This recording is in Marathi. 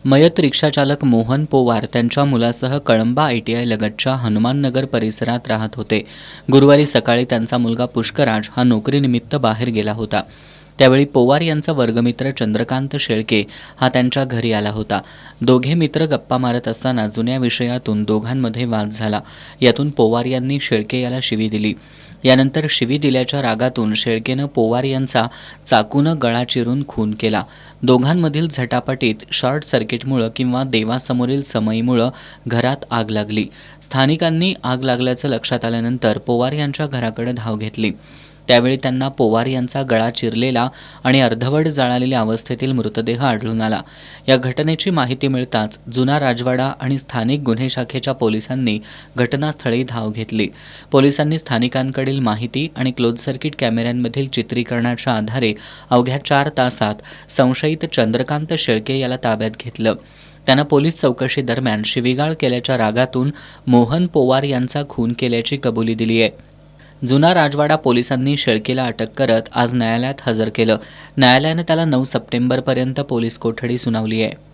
मयत रिक्षाचालक मोहन पोवार त्यांच्या मुलासह कळंबा ITI लगतच्या हनुमाननगर परिसरात राहत होते. गुरुवारी सकाळी त्यांचा मुलगा पुष्कराज हा नोकरीनिमित्त बाहेर गेला होता. त्यावेळी पोवार यांचा वर्गमित्र चंद्रकांत शेळके हा त्यांच्या घरी आला होता. दोघे मित्र गप्पा मारत असताना जुन्या विषयातून दोघांमध्ये वाद झाला. यातून पोवार यांनी शेळके याला शिवी दिली. यानंतर शिवी दिल्याच्या रागातून शेळकेनं पोवार यांचा चाकूनं गळा चिरून खून केला. दोघांमधील झटापटीत शॉर्ट सर्किटमुळं किंवा देवासमोरील समईमुळं घरात आग लागली. स्थानिकांनी आग लागल्याचं लक्षात आल्यानंतर पोवार यांच्या घराकडे धाव घेतली. त्यावेळी त्यांना पोवार यांचा गळा चिरलेला आणि अर्धवट जळालेल्या अवस्थेतील मृतदेह आढळून आला. या घटनेची माहिती मिळताच जुना राजवाडा आणि स्थानिक गुन्हे शाखेच्या पोलिसांनी घटनास्थळी धाव घेतली. पोलिसांनी स्थानिकांकडील माहिती आणि क्लोज सर्किट कॅमेऱ्यांमधील चित्रीकरणाच्या आधारे अवघ्या 4 तासात संशयित चंद्रकांत शेळके याला ताब्यात घेतलं. त्यानं पोलीस चौकशी दरम्यान शिवीगाळ केल्याच्या रागातून मोहन पोवार यांचा खून केल्याची कबुली दिली आहे. जुना राजवाडा पोलिसांनी शेळकेला अटक करत आज न्यायालयात हजर केलं. न्यायालयानं त्याला 9 सप्टेंबरपर्यंत पोलीस कोठडी सुनावली आहे.